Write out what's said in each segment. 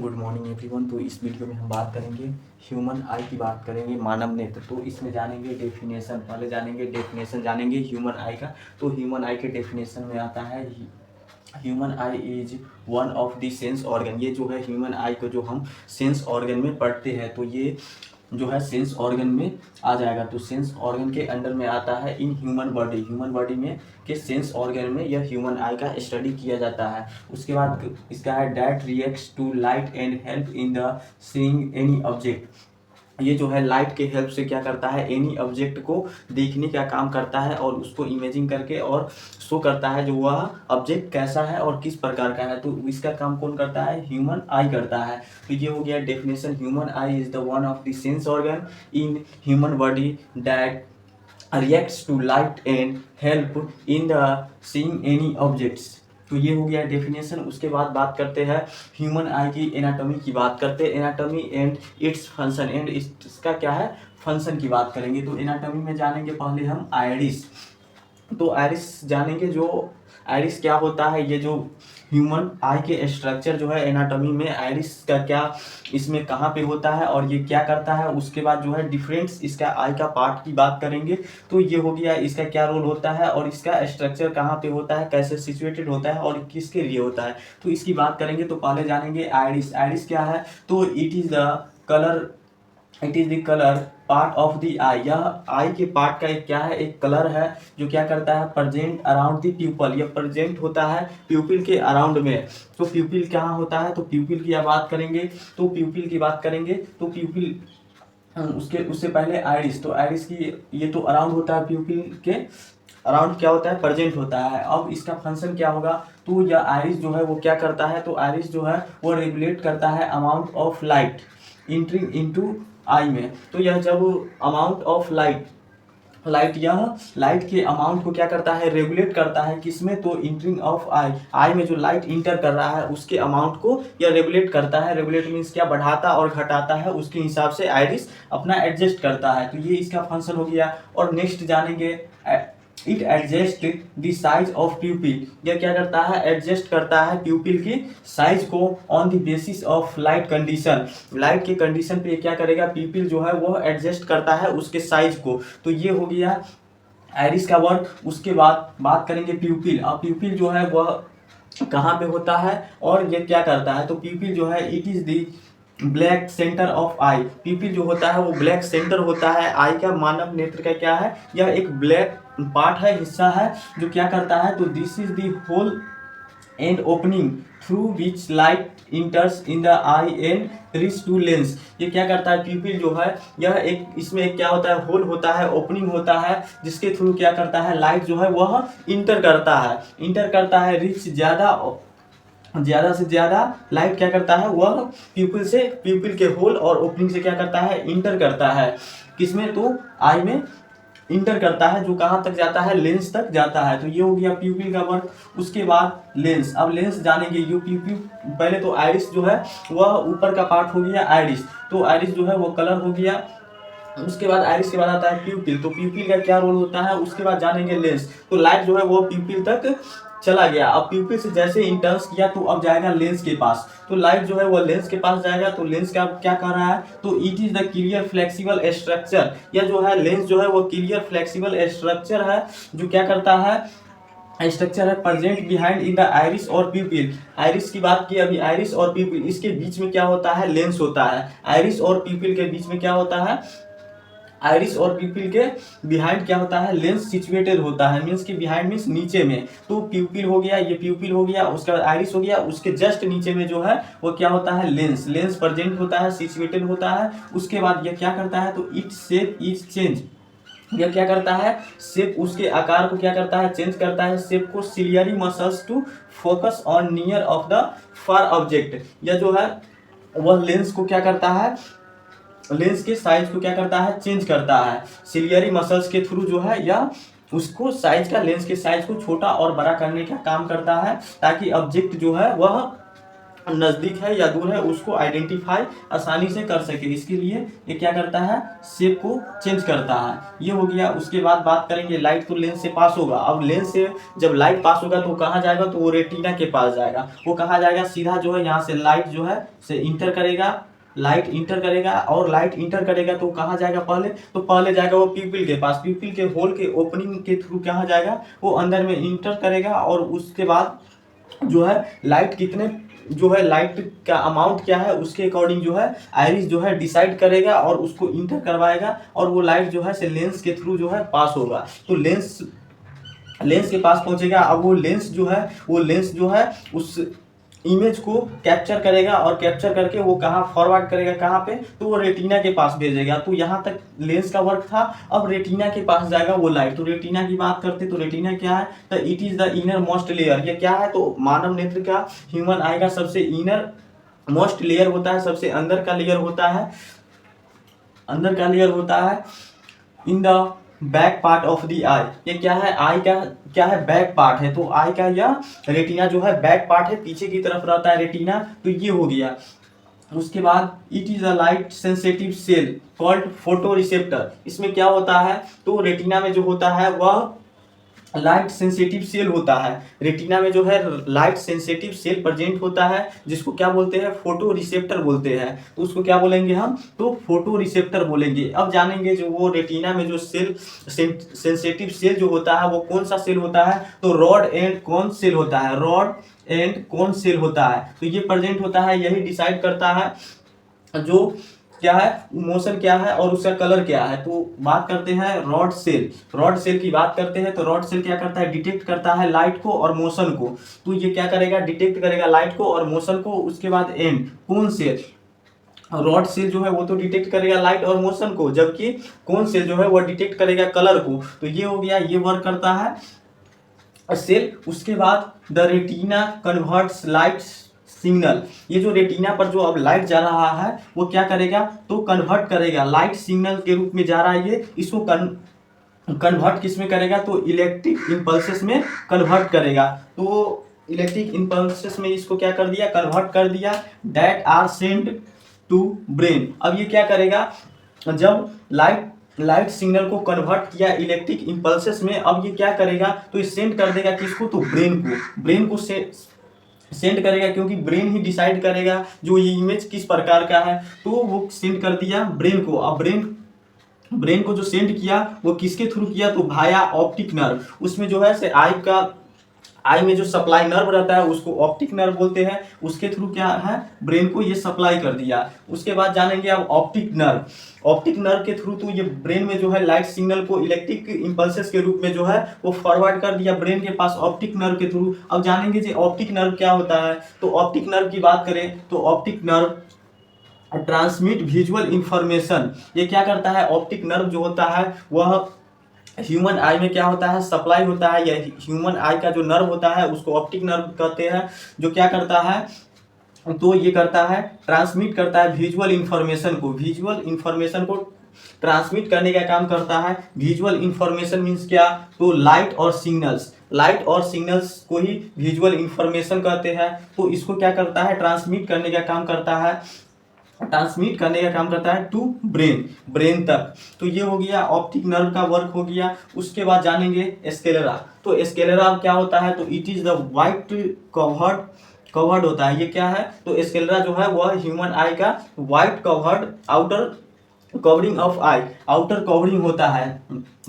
Good morning everyone. तो इस video में हम बात करेंगे ह्यूमन आई की, बात करेंगे मानव नेत्र। तो इसमें जानेंगे डेफिनेशन, पहले जानेंगे डेफिनेशन, जानेंगे ह्यूमन आई का। तो ह्यूमन आई के डेफिनेशन में आता है human eye is one of the sense organ. ये जो है ह्यूमन आई को जो हम सेंस ऑर्गन में पढ़ते हैं, तो ये जो है सेंस ऑर्गन में आ जाएगा। तो सेंस ऑर्गन के अंडर में आता है इन ह्यूमन बॉडी। ह्यूमन बॉडी में के सेंस ऑर्गन में यह ह्यूमन आई का स्टडी किया जाता है। उसके बाद इसका है that reacts to light and help in the seeing any object. ये जो है लाइट के हेल्प से क्या करता है, एनी ऑब्जेक्ट को देखने का काम करता है और उसको इमेजिंग करके और शो करता है जो वह ऑब्जेक्ट कैसा है और किस प्रकार का है। तो इसका काम कौन करता है, ह्यूमन आई करता है। तो ये हो गया definition. Human eye is the one of the sense organ in human body that reacts to light and help in the seeing any objects. तो ये हो गया डेफिनेशन। उसके बाद बात करते हैं ह्यूमन आई की एनाटॉमी की बात करते हैं, anatomy and its function, and इसका क्या है फंक्शन की बात करेंगे। तो एनाटॉमी में जानेंगे पहले हम आइरिस। तो आइरिस जानेंगे, जो आइरिस क्या होता है, ये जो ह्यूमन आई के स्ट्रक्चर जो है एनाटॉमी में आइरिस का क्या इसमें कहाँ पे होता है और ये क्या करता है। उसके बाद जो है डिफरेंस इसका आई का पार्ट की बात करेंगे। तो ये हो गया इसका क्या रोल होता है और इसका स्ट्रक्चर कहाँ पे होता है, कैसे सिचुएटेड होता है और किसके लिए होता है, तो इसकी बात करेंगे। तो पहले जानेंगे आइरिस। आइरिस क्या है, तो it is the colour part of the eye. यह आई के पार्ट का एक क्या है, एक कलर है जो क्या करता है, प्रेजेंट अराउंड द प्यूपल। यह प्रेजेंट होता है प्यूपिल के अराउंड में। तो प्यूपिल कहाँ होता है, तो प्यूपिल की बात करेंगे। तो प्यूपिल की बात करेंगे तो प्यूपिल उससे पहले आइरिस। तो आइरिस की ये तो अराउंड होता है, प्यूपिल के अराउंड क्या होता है, प्रेजेंट होता है। अब इसका फंक्शन क्या होगा, तो यह आइरिस जो है वो क्या करता है, तो आइरिस जो है वो रेगुलेट करता है amount of light entering into eye में। तो यह जब अमाउंट ऑफ लाइट यह लाइट के अमाउंट को क्या करता है, रेगुलेट करता है किसमें, तो इंटरिंग ऑफ आई में जो लाइट इंटर कर रहा है उसके अमाउंट को यह रेगुलेट करता है। रेगुलेट मीन्स क्या, बढ़ाता और घटाता है, उसके हिसाब से आइरिस अपना एडजस्ट करता है। तो ये इसका फंक्शन हो गया। और नेक्स्ट जानेंगे it adjust the size of प्यूपिल। यह क्या करता है, एडजस्ट करता है प्यूपिल की साइज को on the basis of light condition. Light के कंडीशन पे क्या करेगा, प्यूपिल जो है वह एडजस्ट करता है उसके साइज को। तो ये हो गया आइरिस का वर्क। उसके बाद बात करेंगे प्यूपिल। अब प्यूपिल जो है वह कहाँ पे होता है और ये क्या करता है, तो प्यूपिल जो है it is the black centre of आई। प्यूपिल जो होता है वो ब्लैक सेंटर होता है आई का। मानव नेत्र का क्या है, यह एक ब्लैक पार्ट है, हिस्सा है जो क्या करता है, तो this is the hole and opening through which light enters in the eye and reach to lens. ये क्या करता है, प्यूपिल जो है यह एक, इसमें एक क्या होता है, होल होता है, ओपनिंग होता है, जिसके थ्रू क्या करता है, लाइट जो है वह इंटर करता है रीच ज़्यादा से ज़्यादा लाइट क्या करता है, वह प्यूपिल के होल और ओपनिंग से क्या करता है, इंटर करता है किसमें, तो आई में इंटर करता है, जो कहाँ तक जाता है, लेंस तक जाता है। तो ये हो गया प्यूपिल का वर्क। उसके बाद लेंस। अब लेंस जानेंगे। यू प्यूपिल पहले तो आइरिस जो है वह ऊपर का पार्ट हो गया आइरिस। तो आइरिस जो है वो कलर हो गया। उसके बाद आइरिस के बाद आता है प्यूपिल। तो प्यूपिल का क्या रोल होता है, उसके बाद जानेंगे लेंस। तो लाइट जो है वो प्यूपिल तक चला गया। अब प्यूपिल से जैसे इंटर्स किया तो अब जाएगा लेंस के पास। तो लाइट जो है वो लेंस के पास जाएगा। तो लेंस का क्या कर रहा है, तो it is the clear flexible structure. यह जो है लेंस जो है वो क्लियर फ्लेक्सिबल स्ट्रक्चर है जो क्या करता है, स्ट्रक्चर है present behind in the iris और प्यूपिल। आइरिस की बात की अभी, आइरिस और प्यूपिल, इसके बीच में क्या होता है, लेंस होता है। आइरिस और प्यूपिल के बीच में क्या होता है, आइरिस और प्यूपिल के बिहाइंड क्या होता है, लेंस सिचुएटेड होता है। मीन्स कि बिहाइंड मीन्स नीचे में। तो प्यूपिल हो गया, ये प्यूपिल हो गया, उसके बाद आइरिस हो गया, उसके जस्ट नीचे में जो है वो क्या होता है, लेंस प्रेजेंट होता है, सिचुएटेड होता है। उसके बाद ये क्या करता है, तो इट शेप इज चेंज। यह क्या करता है, शेप उसके आकार को क्या करता है, चेंज करता है शेप को। Ciliary muscles to focus on near of the far object. यह जो है वह लेंस को क्या करता है, लेंस के साइज को क्या करता है, चेंज करता है। सिलियरी मसल्स के थ्रू जो है या उसको साइज का, लेंस के साइज को छोटा और बड़ा करने का काम करता है, ताकि ऑब्जेक्ट जो है वह नज़दीक है या दूर है उसको आइडेंटिफाई आसानी से कर सके, इसके लिए ये क्या करता है, शेप को चेंज करता है। ये हो गया। उसके बाद बात करेंगे लाइट तो लेंस से पास होगा। अब लेंस से जब लाइट पास होगा तो कहाँ जाएगा, तो वो रेटिना के पास जाएगा। वो कहाँ जाएगा, सीधा जो है यहाँ से लाइट जो है से इंटर करेगा, लाइट इंटर करेगा, और लाइट इंटर करेगा तो कहाँ जाएगा, पहले तो पहले जाएगा वो प्यूपिल के पास, प्यूपिल के होल के ओपनिंग के थ्रू कहाँ जाएगा, वो अंदर में इंटर करेगा। और उसके बाद जो है लाइट कितने, जो है लाइट का अमाउंट क्या है उसके अकॉर्डिंग जो है आइरिस जो है डिसाइड करेगा और उसको इंटर करवाएगा, और वो लाइट जो है से लेंस के थ्रू जो है पास होगा। तो लेंस के पास पहुंचेगा। अब वो लेंस जो है उस इमेज को कैप्चर करेगा, और कैप्चर करके वो कहाँ फॉरवर्ड करेगा, कहाँ पे, तो वो रेटिना के पास भेजेगा। तो यहाँ तक लेंस का वर्क था। अब रेटिना के पास जाएगा वो लाइट। तो रेटिना की बात करते तो रेटिना क्या है, तो it is the inner most layer. ये क्या है, तो मानव नेत्र का, ह्यूमन आई का सबसे इनर मोस्ट लेयर होता है, सबसे अंदर का लेयर होता है, in the back part of the eye. ये क्या है, आई का क्या है, बैक पार्ट है। तो आई का यह रेटिना जो है बैक पार्ट है, पीछे की तरफ रहता है रेटिना। तो ये हो गया। उसके बाद it is a light sensitive cell called photoreceptor. इसमें क्या होता है, तो रेटिना में जो होता है वह लाइट सेंसिटिव सेल होता है। रेटिना में जो है लाइट सेंसिटिव सेल प्रेजेंट होता है, जिसको क्या बोलते हैं, फोटो रिसेप्टर बोलते हैं। तो उसको क्या बोलेंगे हम, तो फोटो रिसेप्टर बोलेंगे। अब जानेंगे जो वो रेटिना में जो सेल सेंसिटिव सेल जो होता है वो कौन सा सेल होता है, तो रॉड एंड कोन सेल होता है, रॉड एंड कोन सेल होता है। तो ये प्रेजेंट होता है, यही डिसाइड करता है जो क्या है, मोशन क्या है और उसका कलर क्या है। तो बात करते हैं रॉड सेल की बात करते हैं। तो रॉड सेल क्या करता है, डिटेक्ट करता है लाइट को और मोशन को। तो ये क्या करेगा, डिटेक्ट करेगा लाइट को और मोशन को। उसके बाद and cone cell, rod cell जो है वो तो डिटेक्ट करेगा लाइट और मोशन को, जबकि कोन सेल जो है वो डिटेक्ट करेगा कलर को। तो ये हो गया, ये वर्क करता है सेल। उसके बाद the retina converts light signal. ये जो रेटिना पर जो अब लाइट जा रहा है वो क्या करेगा, तो कन्वर्ट करेगा, लाइट सिग्नल के रूप में जा रहा है ये, इसको कन्वर्ट किस में करेगा, तो इलेक्ट्रिक इम्पल्सेस में कन्वर्ट करेगा। तो इलेक्ट्रिक इम्पल्सेस में इसको क्या कर दिया, कन्वर्ट कर दिया, that are send to brain. अब ये क्या करेगा, जब लाइट सिग्नल को कन्वर्ट किया इलेक्ट्रिक इम्पल्सेस में, अब ये क्या करेगा, तो ये सेंड कर देगा किसको, तो ब्रेन को सेंड करेगा, क्योंकि ब्रेन ही डिसाइड करेगा जो ये इमेज किस प्रकार का है। तो वो सेंड कर दिया ब्रेन को। अब ब्रेन को जो सेंड किया वो किसके थ्रू किया, तो भाया ऑप्टिक नर्व। उसमें जो है से आई में जो सप्लाई नर्व रहता है उसको ऑप्टिक नर्व बोलते हैं, उसके थ्रू क्या है, ब्रेन को ये सप्लाई कर दिया। उसके बाद जानेंगे अब ऑप्टिक नर्व के थ्रू, तो ये ब्रेन में जो है लाइट सिग्नल को इलेक्ट्रिक इम्पल्सेस के रूप में जो है वो फॉरवर्ड कर दिया ब्रेन के पास ऑप्टिक नर्व के थ्रू। अब जानेंगे जी ऑप्टिक नर्व क्या होता है। तो ऑप्टिक नर्व की बात करें तो optic nerve transmit visual information. ये क्या करता है, ऑप्टिक नर्व जो होता है वह ह्यूमन आई में क्या होता है, सप्लाई होता है। यह ह्यूमन आई का जो नर्व होता है उसको ऑप्टिक नर्व कहते हैं, जो क्या करता है, तो ये करता है, ट्रांसमिट करता है विजुअल इंफॉर्मेशन को ट्रांसमिट करने का काम करता है। विजुअल इंफॉर्मेशन मीन्स क्या, तो लाइट और सिग्नल्स को ही विजुअल इंफॉर्मेशन कहते हैं। तो इसको क्या करता है, ट्रांसमिट करने का काम करता है टू ब्रेन तक। तो ये हो गया ऑप्टिक नर्व का वर्क हो गया। उसके बाद जानेंगे स्क्लेरा। तो स्क्लेरा क्या होता है, तो it is the white covered होता है। ये क्या है, तो स्क्लेरा जो है वह ह्यूमन आई का white covered outer covering of I, outer covering होता है।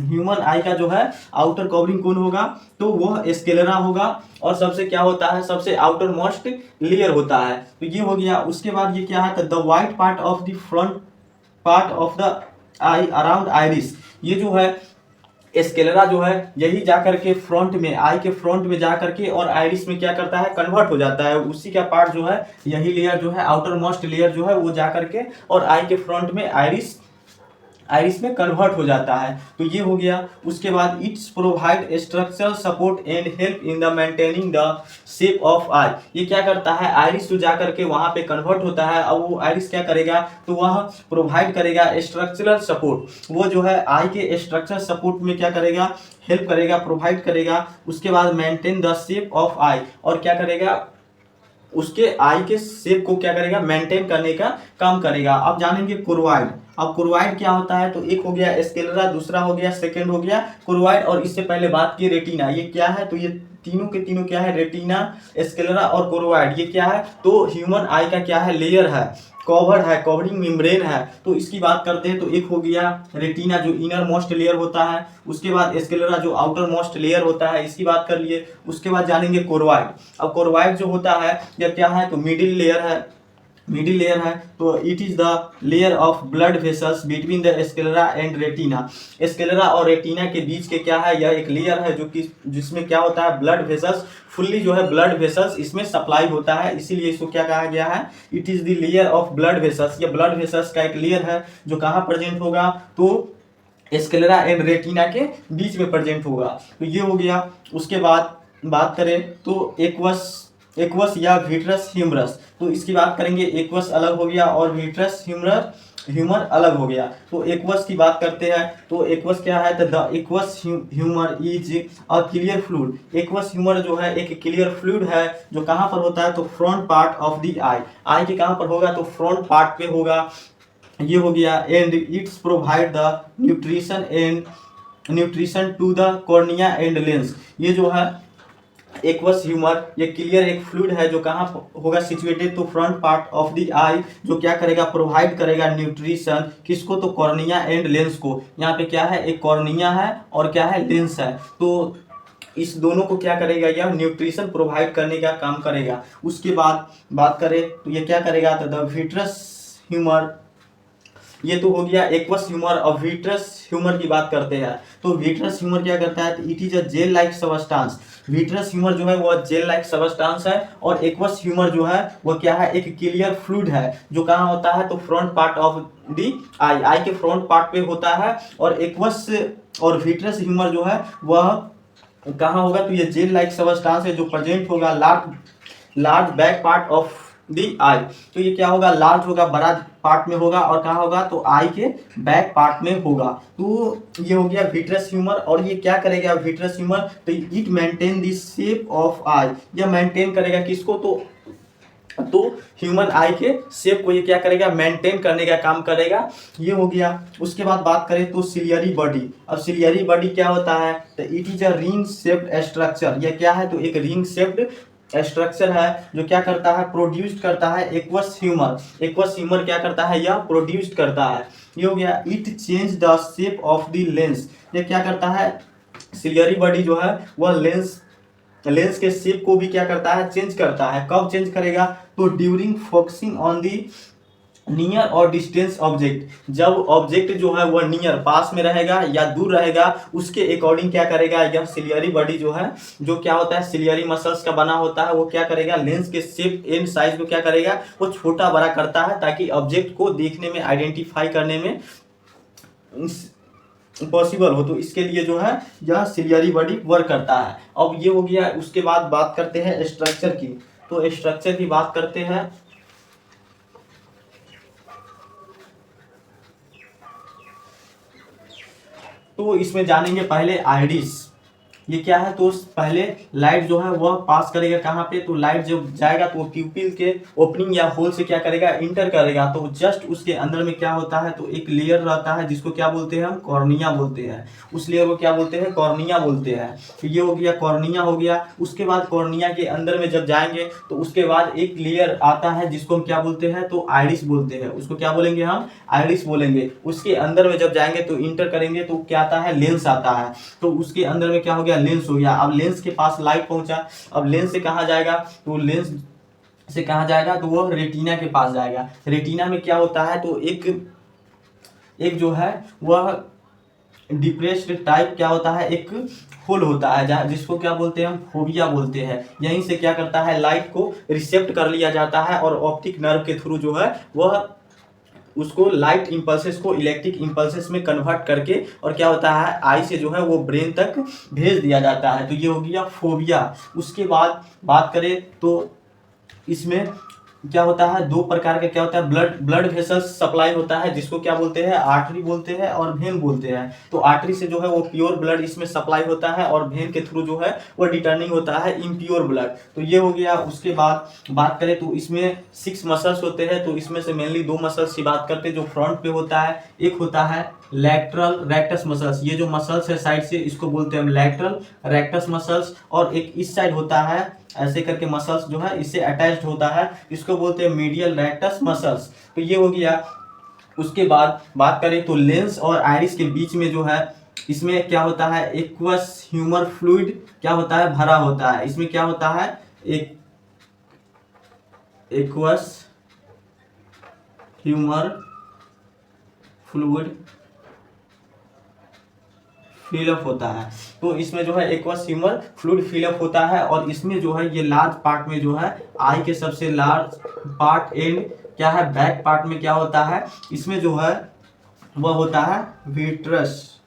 ह्यूमन आई का जो है आउटर कवरिंग कौन होगा, तो वह स्क्लेरा होगा। और सबसे क्या होता है, सबसे आउटर मोस्ट लेयर होता है। तो ये हो गया। उसके बाद ये क्या है, the white part of the front part of the I around iris. ये जो है स्क्लेरा जो है यही जाकर के फ्रंट में, आई के फ्रंट में जाकर के और आइरिस में क्या करता है, कन्वर्ट हो जाता है। उसी का पार्ट जो है, यही लेयर जो है आउटर मोस्ट लेयर जो है वो जाकर के और आई के फ्रंट में आइरिस में कन्वर्ट हो जाता है। तो ये हो गया। उसके बाद it's provide structural support and help in the maintaining the shape of eye. ये क्या करता है, आइरिस जो जाकर के वहां पे कन्वर्ट होता है। अब वो आइरिस क्या करेगा, तो वह प्रोवाइड करेगा स्ट्रक्चरल सपोर्ट। वो जो है आई के स्ट्रक्चरल सपोर्ट में क्या करेगा, हेल्प करेगा, प्रोवाइड करेगा। उसके बाद मेंटेन द शेप ऑफ आई, और क्या करेगा, उसके आई के शेप को क्या करेगा, मेंटेन करने का काम करेगा। अब जानेंगे कोर्वाइड। अब कोर्वाइड क्या होता है, तो एक हो गया स्क्लेरा, दूसरा हो गया, सेकंड हो गया कोर्वाइड, और इससे पहले बात की रेटिना। ये क्या है, तो ये तीनों के तीनों क्या है, रेटिना, स्क्लेरा और कोर्वाइड। ये क्या है, तो ह्यूमन आई का क्या है, लेयर है, कवर है, कवरिंग मेम्ब्रेन है। तो इसकी बात करते हैं तो एक हो गया रेटिना जो इनर मोस्ट लेयर होता है, उसके बाद स्क्लेरा जो आउटर मोस्ट लेयर होता है, इसकी बात कर लिए। उसके बाद जानेंगे कोर्वाइड। अब कोर्वाइड जो होता है यह क्या है, तो मिडिल लेयर है, मिडिल लेयर है, तो it is the layer of blood vessels between the sclera and retina. Sclera और रेटिना के बीच के क्या है, यह एक लेयर है जो कि जिसमें क्या होता है, ब्लड वेसल्स, फुल्ली जो है ब्लड वेसल्स इसमें सप्लाई होता है, इसीलिए इसको क्या कहा गया है, it is the layer of blood vessels. ये ब्लड वेसल्स का एक लेयर है जो कहाँ प्रेजेंट होगा, तो स्क्लेरा एंड रेटिना के बीच में प्रेजेंट होगा। तो ये हो गया। उसके बाद बात करें तो एक्वस या विट्रस ह्यूमरस, तो इसकी बात करेंगे। एक्वस अलग हो गया और विट्रस ह्यूमर अलग हो गया। तो एक्वस की बात करते हैं तो एक्वस क्या है, तो the aqueous humour is a clear fluid. Aqueous humour जो है एक क्लियर फ्लूइड है जो कहाँ पर होता है, तो फ्रंट पार्ट ऑफ द आई के कहाँ पर होगा, तो फ्रंट पार्ट पे होगा। ये हो गया। And it's provide the nutrition to the cornea and lens. ये जो है एक्वस ह्यूमर, ये क्लियर एक फ्लूइड है जो कहाँ होगा सिचुएटेड, तो front part of the eye, जो क्या करेगा, प्रोवाइड करेगा न्यूट्रिशन किसको, तो कॉर्निया एंड लेंस को। यहाँ पे क्या है, एक कॉर्निया है और क्या है, लेंस है। तो इस दोनों को क्या करेगा, यह न्यूट्रिशन प्रोवाइड करने का काम करेगा। उसके बाद बात करें तो ये क्या करेगा, तो द विट्रस ह्यूमर, ये तो हो गया एक्वस ह्यूमर। और विट्रस ह्यूमर की बात करते हैं तो विट्रस ह्यूमर क्या करता है, it is a gel like substance. Vitreous humour जो है वह जेल लाइक सबस्टांस है, और एक्वस ह्यूमर जो है वह क्या है, एक क्लियर फ्लूइड है जो कहाँ होता है, तो फ्रंट पार्ट ऑफ दी आई के फ्रंट पार्ट पे होता है। और एक्वस और विट्रस ह्यूमर जो है वह कहाँ होगा, तो ये जेल लाइक सबस्टांस है जो प्रेजेंट होगा large back part of the eye. तो ये क्या होगा, लार्ज होगा, बड़ा पार्ट में होगा, और कहाँ होगा, तो आई के बैक पार्ट में होगा। तो ये हो गया विट्रस ह्यूमर। और ये क्या करेगा विट्रस ह्यूमर, तो it maintain the shape of eye. यह मेंटेन करेगा किसको, तो ह्यूमन आई के शेप को ये क्या करेगा, मेंटेन करने का काम करेगा। ये हो गया। उसके बाद बात करें तो सिलियरी बॉडी। अब सिलियरी बॉडी क्या होता है, तो it is a ring shaped structure. यह क्या है, तो एक रिंग शेप्ड स्ट्रक्चर है जो क्या करता है, प्रोड्यूस करता है एक्वस ह्यूमर। एक्वस ह्यूमर क्या करता है, यह प्रोड्यूस करता है। ये हो गया। It change the shape of the lens. ये क्या करता है, सिलियरी बॉडी जो है वह लेंस के शेप को भी क्या करता है, चेंज करता है। कब चेंज करेगा, तो during focusing on the near और डिस्टेंस ऑब्जेक्ट। जब ऑब्जेक्ट जो है वह नियर पास में रहेगा या दूर रहेगा, उसके अकॉर्डिंग क्या करेगा, यह सिलियरी बॉडी जो है, जो क्या होता है, सिलियरी मसल्स का बना होता है, वो क्या करेगा, लेंस के शेप एंड साइज को क्या करेगा, वो छोटा बड़ा करता है ताकि ऑब्जेक्ट को देखने में, आइडेंटिफाई करने में पॉसिबल हो। तो इसके लिए जो है यह सिलियरी बॉडी वर्क करता है। अब ये हो गया। उसके बाद बात करते हैं स्ट्रक्चर की। तो स्ट्रक्चर की बात करते हैं तो इसमें जानेंगे पहले आइरिस। ये क्या है, तो पहले लाइट जो है वह पास करेगा कहाँ पे, तो लाइट जब जाएगा तो प्यूपिल के ओपनिंग या होल से क्या करेगा, इंटर करेगा। तो जस्ट उसके अंदर में क्या होता है, तो एक लेयर रहता है जिसको क्या बोलते हैं, हम कॉर्निया बोलते हैं। उस लेयर को क्या बोलते हैं, कॉर्निया बोलते हैं। तो ये हो गया, कॉर्निया हो गया। उसके बाद कॉर्निया के अंदर में जब जाएंगे तो उसके बाद एक लेयर आता है जिसको हम क्या बोलते हैं, तो आइरिस बोलते हैं। उसको क्या बोलेंगे, हम आइरिस बोलेंगे। उसके अंदर में जब जाएंगे तो इंटर करेंगे तो क्या आता है, लेंस आता है। तो उसके अंदर में क्या हो गया, लेंस हो गया। अब लेंस के पास लाइट पहुंचा। अब लेंस से कहाँ जाएगा, तो लेंस से कहाँ जाएगा, तो वो रेटिना के पास जाएगा। रेटिना में क्या होता है, तो एक जो है वह डिप्रेस्ड टाइप क्या होता है, एक होल होता है जिसको क्या बोलते हैं, हम फोबिया बोलते हैं। यहीं से क्या करता है, लाइट को रिसेप्ट कर लिया जाता है और ऑप्टिक नर्व के थ्रू जो है वह उसको लाइट इंपल्सेस को इलेक्ट्रिक इंपल्सेस में कन्वर्ट करके और क्या होता है, आई से जो है वो ब्रेन तक भेज दिया जाता है। तो ये हो गया फोबिया। उसके बाद बात करें तो इसमें क्या होता है, दो प्रकार का क्या होता है, ब्लड वेसल्स सप्लाई होता है, जिसको क्या बोलते हैं, आर्टरी बोलते हैं और वेन बोलते हैं। तो आर्टरी से जो है वो प्योर ब्लड इसमें सप्लाई होता है और वेन के थ्रू जो है वो रिटर्निंग होता है इम्प्योर ब्लड। तो ये हो गया। उसके बाद बात करें तो इसमें 6 मसल्स होते हैं, तो इसमें से मेनली 2 मसल्स की बात करते हैं जो फ्रंट पे होता है। एक होता है लैटरल रेक्टस मसल्स, ये जो मसल्स है साइड से इसको बोलते हैं हम लैटरल रेक्टस मसल्स, और एक इस साइड होता है ऐसे करके मसल्स जो है इससे अटैच्ड होता है, इसको बोलते हैं मीडियल रेक्टस मसल्स। तो ये हो गया। उसके बाद बात करें तो लेंस और आइरिस के बीच में जो है इसमें क्या होता है, एक्वस ह्यूमर फ्लूइड क्या होता है, भरा होता है। इसमें क्या होता है, एक एक्वस ह्यूमर फ्लूइड फिलअप होता है। तो इसमें जो है एक्वस ह्यूमर फ्लूइड फिलअप होता है, और इसमें जो है ये लार्ज पार्ट में जो है आई के सबसे लार्ज पार्ट एंड क्या है, बैक पार्ट में क्या होता है, इसमें जो है वह होता है विट्रस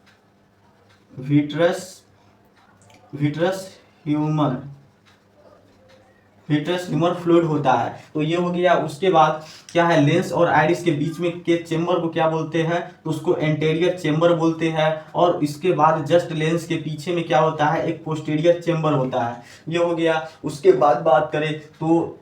ह्यूमर फ्लूइड होता है। तो ये हो गया। उसके बाद क्या है, लेंस और आइरिस के बीच में के चेंबर को क्या बोलते हैं, तो उसको एंटेरियर चेंबर बोलते हैं। और इसके बाद जस्ट लेंस के पीछे में क्या होता है, एक पोस्टीरियर चेंबर होता है। ये हो गया। उसके बाद बात करें तो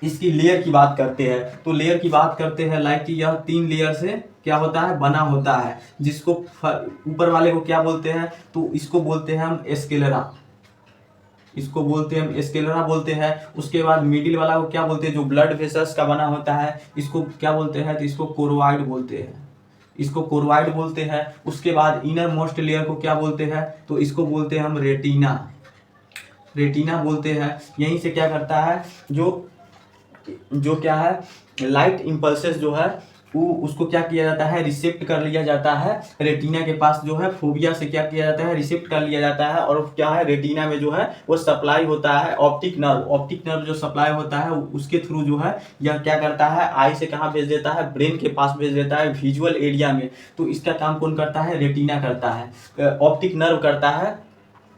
इसकी लेयर की बात करते हैं, तो लेयर की बात करते हैं लाइक कि यह 3 लेयर से क्या होता है, बना होता है, जिसको ऊपर वाले को क्या बोलते हैं, तो इसको बोलते हैं हम स्केलेरा बोलते हैं। उसके बाद मिडिल वाला को क्या बोलते हैं, जो ब्लड वेसल्स का बना होता है, इसको क्या बोलते हैं, तो इसको कोरोइड बोलते हैं। उसके बाद इनर मोस्ट लेयर को क्या बोलते हैं, तो इसको बोलते हैं हम रेटिना बोलते हैं। यहीं से क्या करता है, जो क्या है, लाइट इम्पल्सेस जो है वो उसको क्या किया जाता है, रिसेप्ट कर लिया जाता है। रेटिना के पास जो है फोबिया से क्या किया जाता है, रिसेप्ट कर लिया जाता है, और क्या है, रेटिना में जो है वो सप्लाई होता है ऑप्टिक नर्व जो सप्लाई होता है उसके थ्रू जो है यह क्या करता है, आई से कहाँ भेज देता है, ब्रेन के पास भेज देता है, विजुअल एरिया में। तो इसका काम कौन करता है, रेटिना करता है, ऑप्टिक नर्व करता है,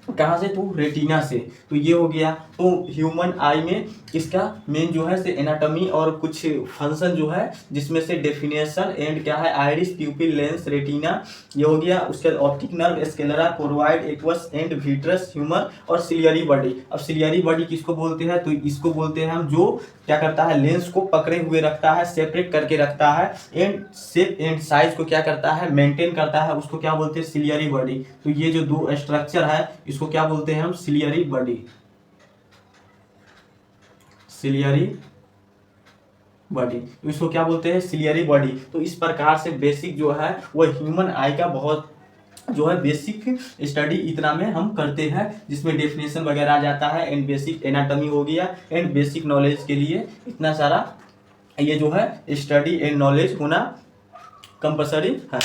कहाँ से, तो रेटिना से। तो ये हो गया। तो ह्यूमन आई में इसका मेन जो है से एनाटॉमी और कुछ फंक्शन जो है, जिसमें से डेफिनेशन एंड क्या है, आइरिस, प्यूपिल, लेंस, रेटिना, ये हो गया। उसके बाद optic nerve, sclera, choroid, aqueous and vitreous humour और सिलियरी बॉडी। अब सिलियरी बॉडी किसको बोलते हैं, तो इसको बोलते हैं हम जो क्या करता है, लेंस को पकड़े हुए रखता है, सेपरेट करके रखता है, एंड शेप एंड साइज को क्या करता है, मेंटेन करता है, उसको क्या बोलते हैं, सिलियरी बॉडी। तो ये जो 2 स्ट्रक्चर है इसको क्या बोलते हैं हम, सिलियरी बॉडी। तो इसको क्या बोलते हैं, सिलियरी बॉडी। तो इस प्रकार से बेसिक जो है वो ह्यूमन आई का बहुत जो है बेसिक स्टडी इतना में हम करते हैं, जिसमें डेफिनेशन वगैरह आ जाता है, एंड बेसिक एनाटॉमी हो गया, एंड बेसिक नॉलेज के लिए इतना सारा ये जो है स्टडी एंड नॉलेज होना कंपलसरी है।